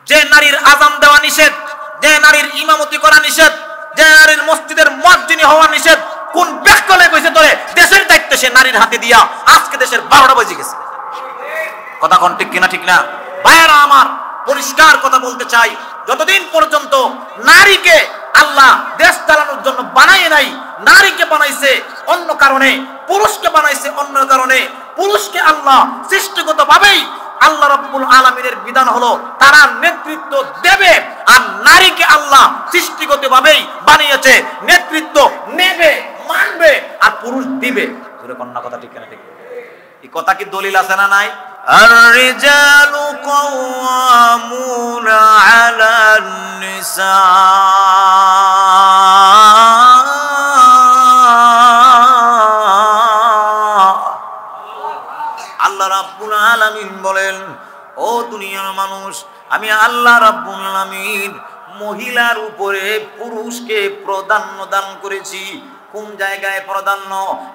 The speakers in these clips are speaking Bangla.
যে নারীর আযান দেওয়া নিষেধ, যে নারীর ইমামতি করা নিষেধ, যে নারীর মসজিদের মুয়াজ্জিন হওয়া নিষেধ, কোন ব্যাকলে কইছে তোরে দেশের দায়িত্ব সে নারীর হাতে দিয়া আজকে দেশের 12টা বাজে গেছে। কথা কোন ঠিক কিনা? ঠিক না ভাইরা আমার? পরিষ্কার কথা বলতে চাই, যতদিন পর্যন্ত নারীকে আল্লাহ দেশ চালানোর জন্য বানায় নাই, নারীকে বানাইছে অন্য কারণে, পুরুষকে বানাইছে অন্য কারণে। পুরুষকে আল্লাহ সৃষ্টিগতভাবেই আল্লাহ রাব্বুল আলামিনের বিধান হলো তারা নেতৃত্ব দেবে, আর নারীকে আল্লাহ সৃষ্টিগতভাবেই বানিয়েছে নেতৃত্ব নেবে, মানবে, আর পুরুষ দিবে। জোরে কন্যা কথা ঠিক কিনা? ঠিক। এই কথা কি দলিল আছে না নাই? الرجال قوامون على النساء। আল্লাহ রাব্বুল আলামিন বলেন, ও দুনিয়ার মানুষ, আমি আল্লাহ রাব্বুল আলামিন মহিলার উপরে পুরুষকে প্রাধান্য দান করেছি। কোন জায়গায় প্রাধান্য?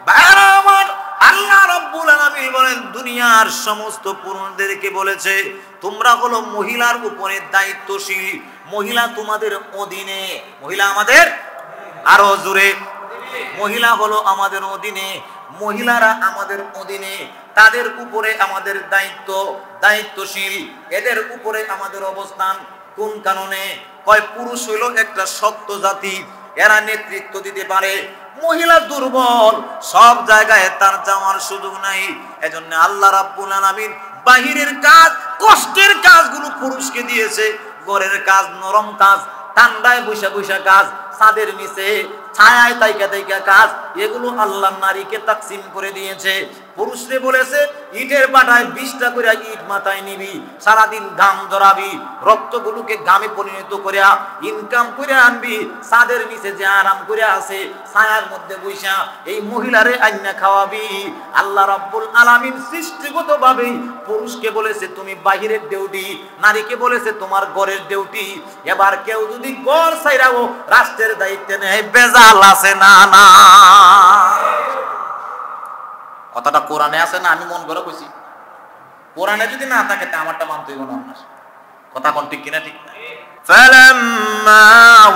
ভাইরা আমার, আল্লাহ রাব্বুল আলামিন বলেন দুনিয়ার সমস্ত পুরুষদেরকে বলেছে তোমরা হলো মহিলার উপরে দায়িত্বশীল, মহিলা তোমাদের অধীনে। মহিলা আমাদের, আরো জোরে, মহিলা হলো আমাদের অধীনে, মহিলারা আমাদের অধীনে, তাদের উপরে আমাদের দায়িত্বশীল, এদের উপরে আমাদের অবস্থান। কোন কারণে? কয় পুরুষ হইল একটা শক্ত জাতি, এরা নেতৃত্ব দিতে পারে, মহিলা দুর্বল, সব জায়গায় তার যাওয়ার সুযোগ নাই। এজন্য আল্লাহ রাব্বুল আলামিন বাহিরের কাজ, কষ্টের কাজগুলো পুরুষকে দিয়েছে, ঘরের কাজ, নরম কাজ, ঠান্ডায় বৈশা বৈশা কাজ, ছাদের নিচে ছায়ায় তাইকা তাইকা কাজ, এগুলো আল্লাহ নারীকে তাকসিম করে দিয়েছে। পুরুষরে বলেছে ইটের পাটায় 20টা করে ইট মাথায় নিবি, সারাদিন ঘাম জড়াবি, রক্তগুলোকে ঘামে পরিণত করে ইনকাম করে আনবি, ছাদের নিচে যে আরাম করে আছে ছায়ার মধ্যে বৈশা এই মহিলারে আইনা খাওয়াবি। আল্লাহ রাব্বুল আলামিন সৃষ্টিগতভাবে পুরুষকে বলেছে তুমি বাহিরের ডিউটি, নারীকে বলেছে তোমার ঘরের ডিউটি। এবার কেউ যদি ঘর ছাইরাও রাষ্ট্রের দায়িত্বে নেয়, বেজাল আছে না? না, কথাটা কোরআনে আছে না? আমি মন করে কইছি, কোরআনে যদি না থাকে তা আমারটা মানতে হইব না। আপনার কথা কোন ঠিক কিনা? ঠিক। فلما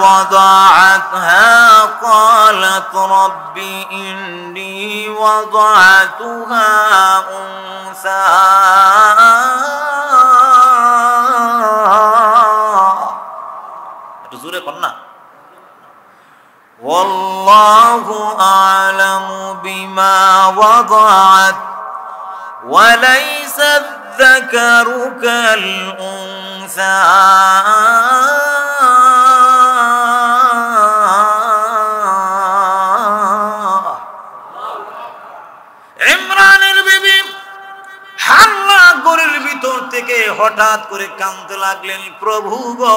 وضعتها قالت رب إني وضعتها أنثى একটু জোরে কর না। والله أعلم بما وضعت وليس الذكر كالأنثى ইমরানের বিবি হাল্লা ঘরের ভিতর থেকে হঠাৎ করে কাঁদতে লাগলেন, প্রভু গো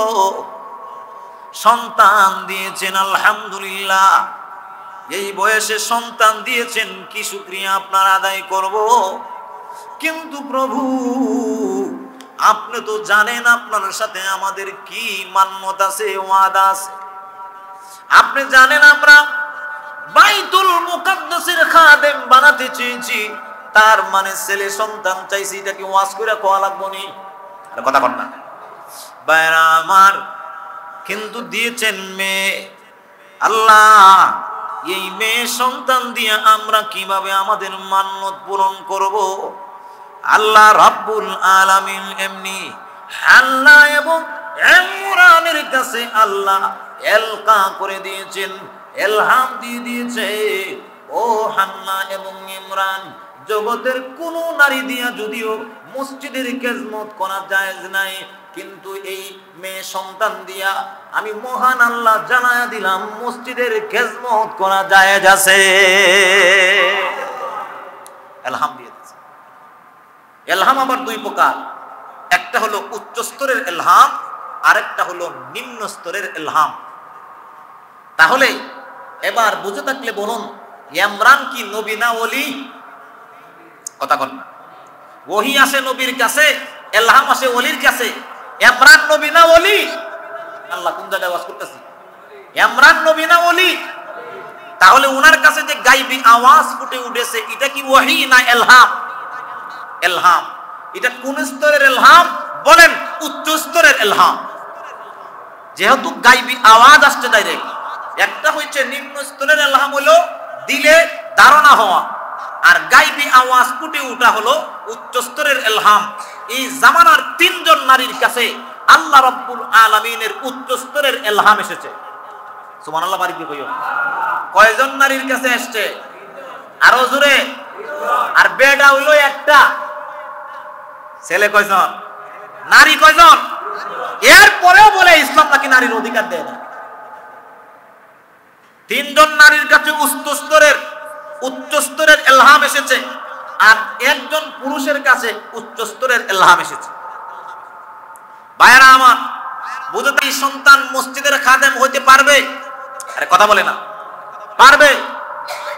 সন্তান দিয়েছেন আলহামদুলিল্লাহ, এই বয়সে সন্তান দিয়েছেন, কি শুকরিয়া আপনার আদায় করব। কিন্তু প্রভু আপনি তো জানেন আপনার সাথে আমাদের কি মান্যত আছে, ওয়াদা আছে। আপনি জানেন আমরা বাইতুল মুকাদ্দাসের খাদেম বানাতে চেয়েছি, তার মানে ছেলে সন্তান চাইছি, এটা কি ওয়াজ করে কোয়া লাগবো নি? কথা বল না বাইরা আমার। কিন্তু দিয়েছেন মেয়ে। আল্লাহ এই মেয়ে সন্তান দিয়ে আমরা কিভাবে আমাদের মান্যত পূরণ করব? আল্লাহ রাব্বুল আলামিন এমনি হাল্লা এবং ইমরানের কাছে আল্লাহ এলকা করে দিয়েছেন, এলহাম দিয়ে দিয়েছে, ও হান্না এবং ইমরান, জগতের কোন নারী দিয়া যদিও মসজিদের খেদমত করা জায়েজ নাই, কিন্তু এই মেয়ে সন্তান দিয়া আমি মহান আল্লাহ জানায়া দিলাম মসজিদের খেদমত করা জায়েজ আছে। এলহাম দিয়ে দিয়েছে। এলহাম আবার দুই প্রকার, একটা হলো উচ্চ স্তরের এলহাম, আরেকটা হলো নিম্ন স্তরের এলহাম। তাহলে এবার বুঝে থাকলে বলুন, ইমরান কি নবী না ওলি? কথা বল না। ওহী আসে নবীর কাছে, এলহাম আসে ওলির কাছে। ইমরান নবী না ওলি? আল্লাহ কোন জায়গায় ওয়াজ করতেছি? ইমরান নবী না ওলি? তাহলে ওনার কাছে যে গায়বী আওয়াজ ফুটে উঠেছে এটা কি ওহী না এলহাম? এলহাম। এটা কোন স্তরের এলহাম? বলেন উচ্চ স্তরের ইলহাম। যেহেতু গায়বী আওয়াজ আসছে ডাইরেক্ট, একটা হচ্ছে নিম্ন স্তরের ইলহাম হলো দিলে ধারণা হওয়া, আর গায়বী আওয়াজ ফুটে ওঠা হলো উচ্চ স্তরের ইলহাম। এই জামানার তিনজন নারীর কাছে আল্লাহ রাব্বুল আলামিনের উচ্চ স্তরের ইলহাম এসেছে। সুবহানাল্লাহ, বাড়ি দিয়ে কইও। কয়জন নারীর কাছে আসছে? আরো জোরে। আর বেডা হইলো একটা। ছেলে কয়জন? নারী কয়জন? এরপরেও বলে ইসলাম নাকি নারীর অধিকার দেয় না। তিনজন নারীর কাছে উচ্চ স্তরের ইলহাম এসেছে, আর একজন পুরুষের কাছে উচ্চ স্তরের ইলহাম এসেছে। ভাইরা আমার, বুঝতে সন্তান মসজিদের খাদেম হইতে পারবে? আরে কথা বলে না। পারবে?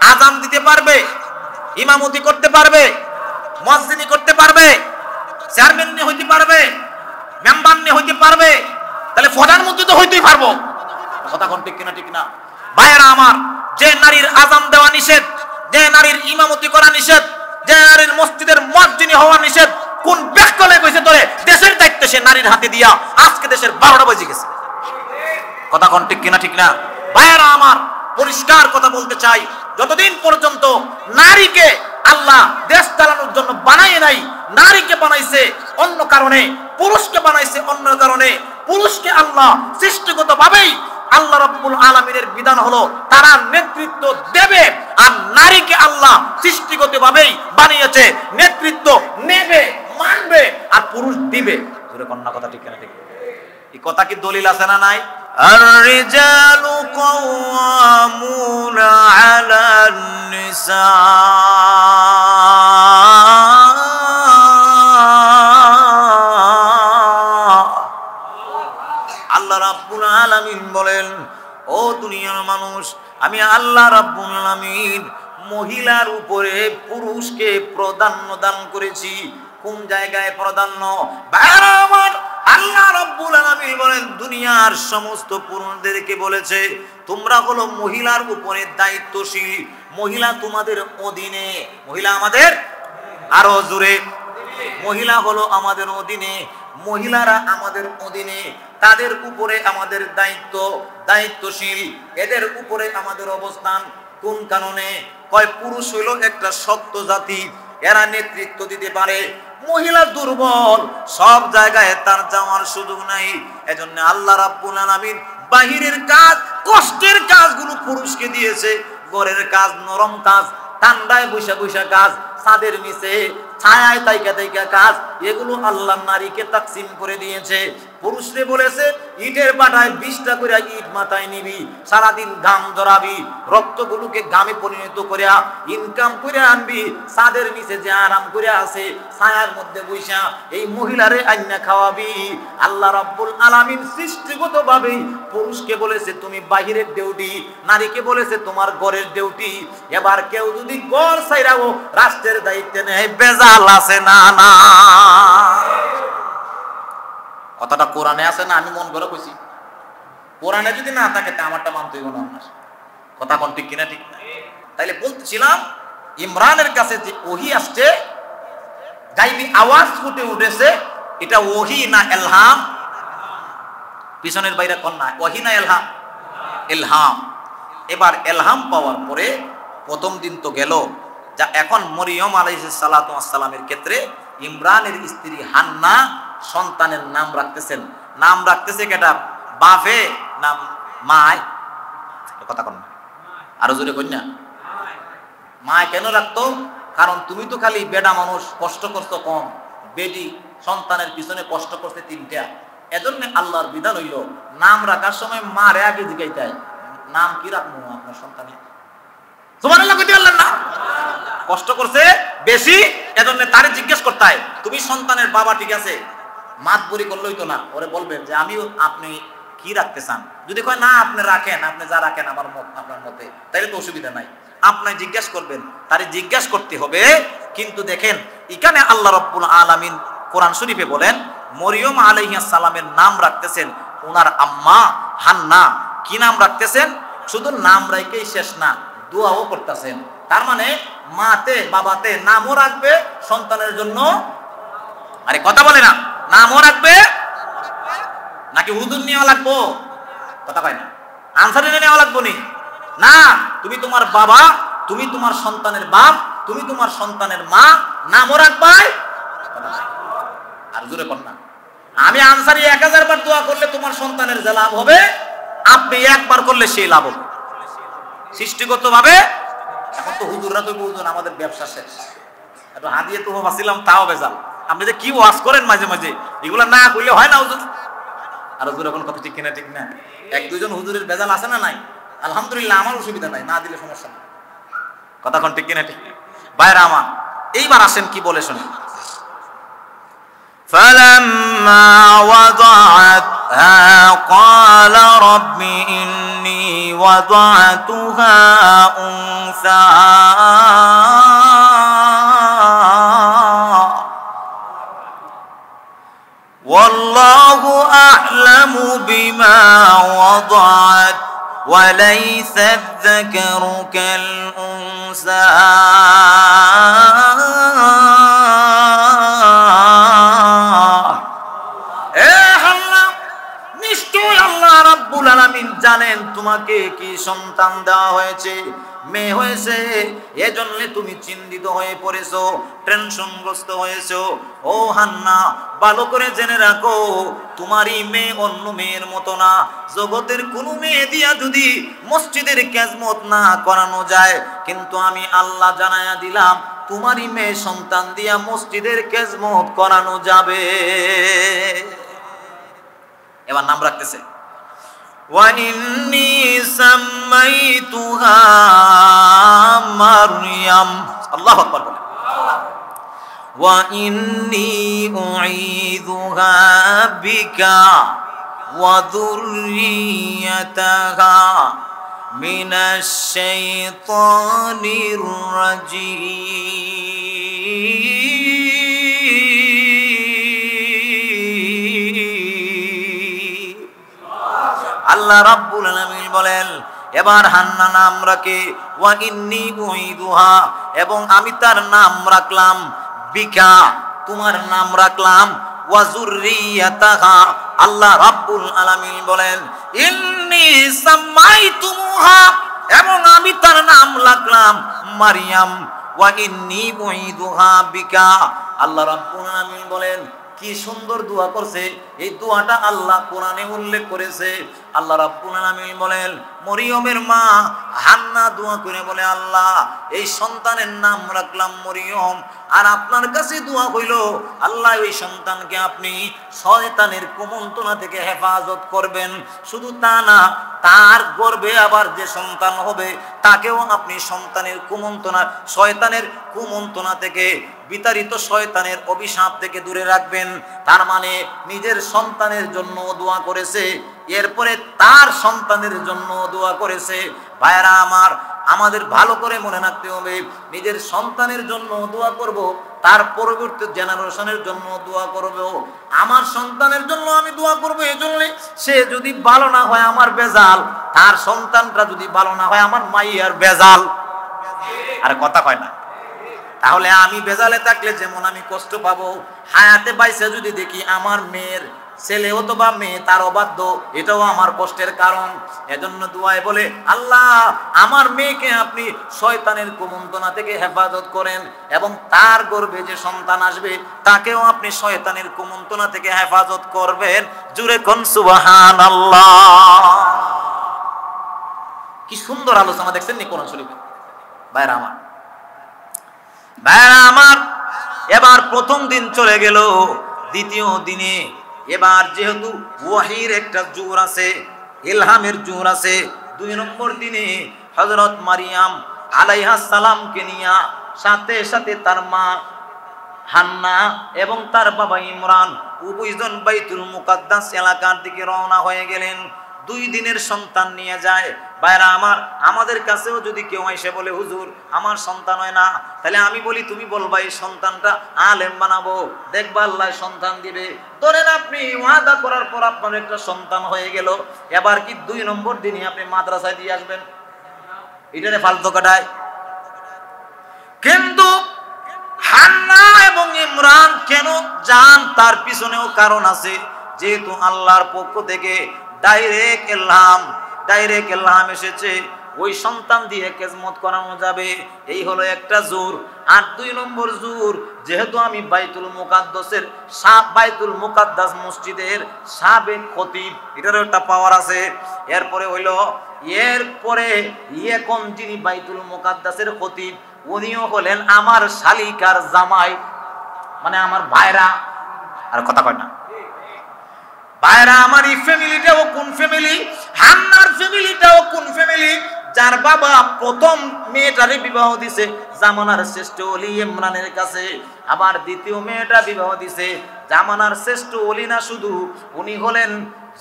আযান দিতে পারবে, ইমামতি করতে পারবে, মুয়াজ্জিনি করতে পারবে, চেয়ারম্যান নিয়ে হইতে পারবে, মেম্বার নিয়ে হইতে পারবে, তাহলে প্রধানমন্ত্রী তো হইতেই পারবো। কথা কোন ঠিক কিনা? ঠিক না? ভাইরা আমার, যে নারীর আযান দেওয়া নিষেধ, যে নারীর ইমামতি করা নিষেধ, যে নারীর মসজিদের মুয়াজ্জিনি হওয়া নিষেধ, কোন ব্যাকলে কইছে তোরে দেশের দায়িত্ব সে নারীর হাতে দিয়া আজকে দেশের 12টা বাজে গেছে। কথা কোন ঠিক কিনা? ঠিক না? ভাইরা আমার, পরিষ্কার কথা বলতে চাই, যতদিন পর্যন্ত নারীকে আল্লাহ দেশ চালানোর জন্য বানায় নাই, নারীকে বানাইছে অন্য কারণে, পুরুষকে বানাইছে অন্য কারণে। পুরুষকে আল্লাহ সৃষ্টিগতভাবেই আল্লাহ রাব্বুল আলামিনের বিধান হলো তারা নেতৃত্ব দেবে, আর নারীকে আল্লাহ সৃষ্টিগতভাবেই বানিয়েছে নেতৃত্ব নেবে, মানবে, আর পুরুষ দিবে। জোরে কন্যা কথা ঠিক না? ঠিক। এই কথা কি দলিল আছে না নাই? الرجال قوامون على النساء। আল্লাহ রাব্বুল আলামিন বলেন, ও দুনিয়ার মানুষ, আমি আল্লাহ রাব্বুল আলামিন মহিলার উপরে পুরুষকে প্রাধান্য দান করেছি। কোন জায়গায় প্রাধান্য? আমার আল্লাহ রাব্বুল আলামিন বলেন, দুনিয়ার সমস্ত পুরুষদেরকে বলেছে তোমরা হলো মহিলার উপরে দায়িত্বশীল, মহিলা তোমাদের অধীনে। মহিলা আমাদের, আরো জোরে, মহিলা হলো আমাদের অধীনে, মহিলারা আমাদের অধীনে, তাদের উপরে আমাদের দায়িত্বশীল, এদের উপরে আমাদের অবস্থান। কোন কারণে? কয় পুরুষ হইল একটা শক্ত জাতি, এরা নেতৃত্ব দিতে পারে, মহিলা দুর্বল, সব জায়গায় তার যাওয়ার সুযোগ নাই। এজন্য আল্লাহ রাব্বুল আলামিন বাহিরের কাজ, কষ্টের কাজগুলো পুরুষকে দিয়েছে, ঘরের কাজ, নরম কাজ, ঠান্ডায় বৈশা বৈশা কাজ, ছাদের নিচে ছায়ায় তাইকা কাজ, এগুলো আল্লাহ নারীকে তাকসিম করে দিয়েছে। পুরুষরে বলেছে ইটের বাটায় 20টা করে ইট মাথায় নিবি, সারাদিন ঘাম জড়াবি, রক্তগুলোকে ঘামে পরিণত করে ইনকাম করে আনবি, ছাদের নিচে যে আরাম করে আছে ছায়ার মধ্যে বৈশা এই মহিলারে আইনা খাওয়াবি। আল্লাহ রাব্বুল আলামিন সৃষ্টিগতভাবেই পুরুষকে বলেছে তুমি বাহিরের ডিউটি, নারীকে বলেছে তোমার ঘরের ডিউটি। এবার কেউ যদি ঘর ছাইরাও রাষ্ট্রের দায়িত্ব নেয়, বেজাল আছে না? না, কথাটা কোরআনে আছে না? আমি মন করে কইছি, কোরআনে যদি না থাকে তা আমারটা মানতে হইব না। আপনার কথা কোন ঠিক কিনা? ঠিক না? তাইলে বলতেছিলাম, ইমরানের কাছে যে ওহী আসছে, গায়বী আওয়াজ ফুটে উঠেছে, এটা ওহী না ইলহাম? পিছনের বাইরে কোন না, ওহী না ইলহাম? ইলহাম। এবার ইলহাম পাওয়ার পরে প্রথম দিন তো গেল, যা এখন মরিয়ম আলাইহিস সালাতু ওয়াস সালামের ক্ষেত্রে ইমরানের স্ত্রী হান্না সন্তানের নাম রাখতেছেন। নাম রাখতেছে কেটা? বাপে নাম মায়। কথা কন না, আরো জোরে কন্যা। মায় কেন রাখতো? কারণ তুমি তো খালি বেডা মানুষ, কষ্ট করছো কম, বেডি সন্তানের পিছনে কষ্ট করছে 3টা। এজন্য আল্লাহর বিধান হইল নাম রাখার সময় মারে আগে জিজ্ঞাইতে, নাম কি রাখবো আপনার সন্তানের? সুবহানাল্লাহ কইতে পারলেন না? কষ্ট করছে বেশি, এজন্য তারে জিজ্ঞেস করতে হয় তুমি সন্তানের বাবা ঠিক আছে? মাতবরি করলেই তো না, ওরে বলবেন যে আমিও আপনি কি রাখতে চান। যদি কয় না আপনি রাখেন, আপনি যা রাখেন আমার মত আপনার মতে, তাইলে তো অসুবিধা নাই। আপনি জিজ্ঞেস করবেন, তারে জিজ্ঞেস করতে হবে। কিন্তু দেখেন এখানে আল্লাহ রাব্বুল আলামিন কোরআন শরীফে বলেন মরিয়ম আলাইহিস সালামের নাম রাখতেছেন ওনার আম্মা হান্না। কি নাম রাখতেছেন? শুধু নাম রাখেই শেষ না, দোয়াও করতেছেন। তার মানে মাতে বাবাতে নামও রাখবে সন্তানের জন্য, আরে কথা বলে না, নামও রাখবে নাকি হুজুর নেওয়া লাগবো? কথা কয় না। আনসারি নেওয়া লাগবো নি? না, তুমি তোমার বাবা, তুমি তোমার সন্তানের বাপ, তুমি তোমার সন্তানের মা, নামও রাখবাই। আর জোরে কর না। আমি আনসারি 1000 বার দোয়া করলে তোমার সন্তানের যে লাভ হবে, আপনি একবার করলে সেই লাভ হবে সৃষ্টিগত ভাবে। এখন তো হুজুররা তো বুঝুন আমাদের ব্যবসা শেষ, একটু হাদিয়ে তো বাঁচিলাম তাও বেজাল। আপনি যে কি ওয়াজ করেন মাঝে মাঝে, এগুলা না করলে হয় না হুজুর। আর হুজুর এখন কথা ঠিক কিনা ঠিক না? 1-2 জন হুজুরের বেজাল আছে না নাই? আলহামদুলিল্লাহ, আমার অসুবিধা নাই, না দিলে সমস্যা নেই। কথা কোন ঠিক কিনা ঠিক? বাইরে আমার এইবার আসেন কি বলে শুনি। فلما وضعتها قال رب إني وضعتها أنثى والله أعلم بما وضعت وليس الذكر كالأنثى জানেন তোমাকে কি সন্তান দেওয়া হয়েছে, মেয়ে হয়েছে, এজন্য তুমি চিন্তিত হয়ে পড়েছো, টেনশনগ্রস্ত হয়েছো। ও হান্না, ভালো করে জেনে রাখো, তোমারই মেয়ে অন্য মেয়ের মতো না। জগতের কোন মেয়ে দিয়া যদি মসজিদের খেজমত না করানো যায়, কিন্তু আমি আল্লাহ জানায়া দিলাম তোমারই মেয়ে সন্তান দিয়া মসজিদের খেজমত করানো যাবে। এবার নাম রাখতেছে وَإِنِّي سَمَّيْتُهَا مَرْيَمَ। আল্লাহু আকবার বলেন। وَإِنِّي أُعِيذُهَا بِكَ وَذُرِّيَّتَهَا مِنَ الشَّيْطَانِ الرَّجِيمِ। আল্লাহ রাব্বুল আলামিন বলেন, এবার হান্না নাম রাখে ওয়া ইন্নী উইদুহা, এবং আমি তার নাম রাখলাম বিকা, তোমার নাম রাখলাম, ওয়া যুররিয়াতাহা। আল্লাহ রাব্বুল আলামিন বলেন ইন্নী সামাইতুমুহা, এবং আমি তার নাম রাখলাম মারইয়াম, ওয়া ইন্নী উইদুহা বিকা। আল্লাহ রাব্বুল আলামিন বলেন কি সুন্দর দোয়া করছে, এই দোয়াটা আল্লাহ কোরআনে উল্লেখ করেছে। আল্লাহ রাব্বুল আলামিন বলেন মরিয়মের মা হান্না দোয়া করে বলে, আল্লাহ এই সন্তানের নাম রাখলাম মরিয়ম, আর আপনার কাছে দোয়া হইল আল্লাহ এই সন্তানকে আপনি শয়তানের কুমন্ত্রণা থেকে হেফাজত করবেন। শুধু তা না, তার গর্ভে আবার যে সন্তান হবে তাকেও আপনি সন্তানের কুমন্ত্রণা, শয়তানের কুমন্ত্রণা থেকে, বিতাড়িত শয়তানের অভিশাপ থেকে দূরে রাখবেন। তার মানে নিজের সন্তানের জন্য দোয়া করেছে, এরপরে তার সন্তানের জন্য দোয়া করেছে। ভাইরা আমার, আমাদের ভালো করে মনে রাখতে হবে, নিজের সন্তানের জন্য দোয়া করব, তার পরবর্তী জেনারেশনের জন্য দোয়া করব। আমার সন্তানের জন্য আমি দোয়া করব এজন্য, সে যদি ভালো না হয় আমার বেজাল, তার সন্তানটা যদি ভালো না হয় আমার মাইয়ার বেজাল। আর কথা কয় না? তাহলে আমি বেজালে থাকলে যেমন আমি কষ্ট পাবো, হায়াতে বাইসে যদি দেখি আমার মেয়ের ছেলে অথবা মেয়ে তার অবাধ্য, এটাও আমার কষ্টের কারণ। এজন্য দুয়ায় বলে আল্লাহ আমার মেয়েকে আপনি শয়তানের কুমন্ত্রণা থেকে হেফাজত করেন, এবং তার গর্ভে যে সন্তান আসবে তাকেও আপনি শয়তানের কুমন্ত্রণা থেকে হেফাজত করবেন। জুরে কোন সুবহানাল্লাহ। কি সুন্দর আলোচনা দেখছেন নি কোরআন শরীফে? ভাইরা আমার, ভাইরা আমার, এবার প্রথম দিন চলে গেল। দ্বিতীয় দিনে এবার যেহেতু ওয়াহির একটা জোর আছে, ইলহামের জোর আছে, 2 নম্বর দিনে হযরত মারিয়াম আলাইহাস সালামকে নিয়ে সাথে সাথে তার মা হান্না এবং তার বাবা ইমরান উভয়জন বাইতুল মুকাদ্দাস এলাকার দিকে রওনা হয়ে গেলেন। 2 দিনের সন্তান নিয়ে যায়। ভাইরা আমার, আমাদের কাছেও যদি কেউ এসে বলে হুজুর আমার সন্তান হয় না, তাহলে আমি বলি তুমি বলবা এই সন্তানটা আলেম বানাবো, দেখবা আল্লাহ সন্তান দিবে। ধরেন আপনি ওয়াদা করার পর আপনার একটা সন্তান হয়ে গেল, এবার কি 2 নম্বর দিনে আপনি মাদ্রাসায় দিয়ে আসবেন? এটারে ফালতু কাটায়। কিন্তু হান্না এবং ইমরান কেন যান তার পিছনেও কারণ আছে। যেহেতু আল্লাহর পক্ষ থেকে ডাইরেক্ট এলহাম এসেছে, ওই সন্তান দিয়ে খেজমত করানো যাবে, এই হলো একটা জোর। আর 2 নম্বর জোর, যেহেতু আমি বাইতুল মুকাদ্দাস মসজিদের সাবেক খতিব, এটারও একটা পাওয়ার আছে। এরপরে এখন যিনি বাইতুল মুকাদ্দাসের খতিব, উনিও হলেন আমার শালিকার জামাই, মানে আমার ভাইরা। আর কথা কয় না ভাইরা, আমার এই ফ্যামিলিটাও কোন ফ্যামিলি, হান্নার ফ্যামিলিটাও কোন ফ্যামিলি, যার বাবা প্রথম মেয়েটারে বিবাহ দিছে জামানার শ্রেষ্ঠ ওলি ইমরানের কাছে, আবার দ্বিতীয় মেয়েটা বিবাহ দিছে জামানার শ্রেষ্ঠ ওলি না শুধু, উনি হলেন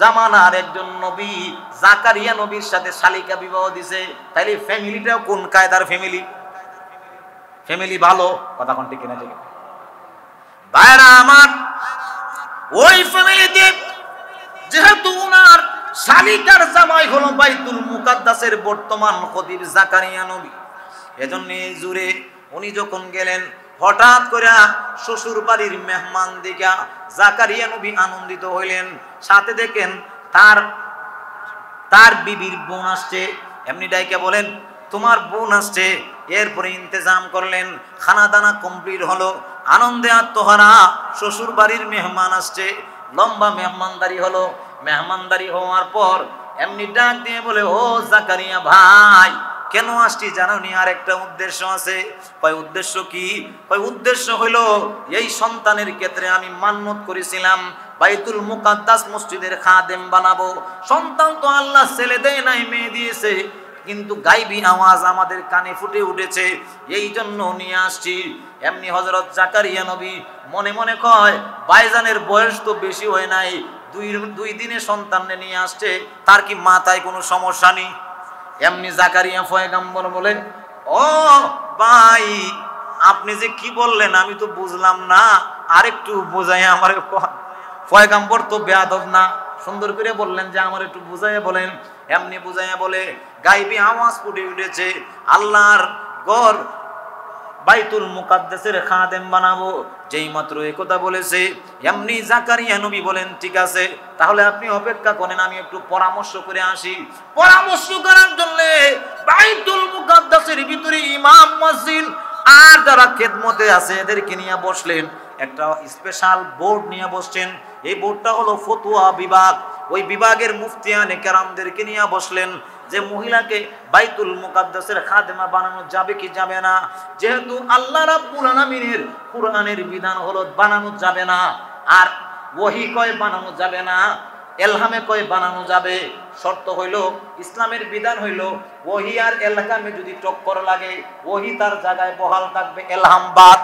জামানার একজন নবী, জাকারিয়া নবীর সাথে শালিকা বিবাহ দিছে। তাইলে ফ্যামিলিটাও কোন কায়দার ফ্যামিলি ভালো, কথা কোন ঠিক কিনা? ঠিক ভাইরা আমার, ওই ফ্যামিলিতে যেহেতু উনার শালিকার জামাই হলো বাইতুল মুকাদ্দাসের বর্তমান খতিব জাকারিয়া নবী, এজন্য এই জুড়ে উনি যখন গেলেন, হঠাৎ করে শ্বশুর বাড়ির মেহমান দিকা জাকারিয়া নবী আনন্দিত হইলেন। সাথে দেখেন তার বিবির বোন আসছে, এমনি ডাইকা বলেন তোমার বোন আসছে। এরপরে ইন্তেজাম করলেন, খানা দানা কমপ্লিট হলো, আনন্দে আত্মহারা শ্বশুর বাড়ির মেহমান আসছে, লম্বা মেহমানদারি হলো। মেহমানদারি হওয়ার পর এমনি ডাক দিয়ে বলে, ও জাকারিয়া ভাই, কেন আসছি জানো নি? আর একটা উদ্দেশ্য আছে। কয় উদ্দেশ্য কি? কয় উদ্দেশ্য হইলো এই সন্তানের ক্ষেত্রে আমি মান্যত করেছিলাম বাইতুল মুকাদ্দাস মসজিদের খাদেম বানাবো। সন্তান তো আল্লাহ ছেলে দেয় নাই, মেয়ে দিয়েছে, কিন্তু গাইবি আওয়াজ আমাদের কানে ফুটে উঠেছে, এই জন্য নিয়ে আসছি। এমনি হযরত জাকারিয়া নবী মনে মনে কয়, ভাইজানের বয়স তো বেশি হয় নাই, 2 দিনে সন্তান নিয়ে আসছে, তার কি মাথায় কোনো সমস্যা নেই? এমনি জাকারিয়া পয়গম্বর বলেন, ও ভাই, আপনি যে কি বললেন আমি তো বুঝলাম না, আরেকটু বোঝাই আমার। পয়গম্বর তো বেয়াদব না, সুন্দর করে বললেন যে আমার একটু বুঝাইয়া বলেন। এমনি বুঝাইয়া বলে, গাইবি আওয়াজ ফুটে উঠেছে, আল্লাহর ঘর বাইতুল মুকাদ্দাসের খাদেম বানাবো। যেই মাত্র এই কথা বলেছে, এমনি জাকারিয়া নবী বলেন, ঠিক আছে, তাহলে আপনি অপেক্ষা করেন, আমি একটু পরামর্শ করে আসি। পরামর্শ করার জন্য বাইতুল মুকাদ্দাসের ভিতরে ইমাম, মুয়াজ্জিন আর যারা খেদমতে আছে এদেরকে নিয়ে বসলেন। একটা স্পেশাল বোর্ড নিয়ে বসছেন, এই বোর্ডটা হলো ফতোয়া বিভাগ। ওই বিভাগের মুফতিয়ানে কেরামদেরকে নিয়ে বসলেন যে মহিলাকে বাইতুল মুকাদ্দাসের খাদেমা বানানো যাবে কি যাবে না। যেহেতু আল্লাহ রাব্বুল আলামিনের কুরআনের বিধান হলো বানানো যাবে না, আর ওহী কয় বানানো যাবে না, এলহামে কয় বানানো যাবে। শর্ত হইল, ইসলামের বিধান হইল ওহী আর এলহামে যদি টক্কর লাগে, ওহী তার জায়গায় বহাল থাকবে, এলহাম বাদ।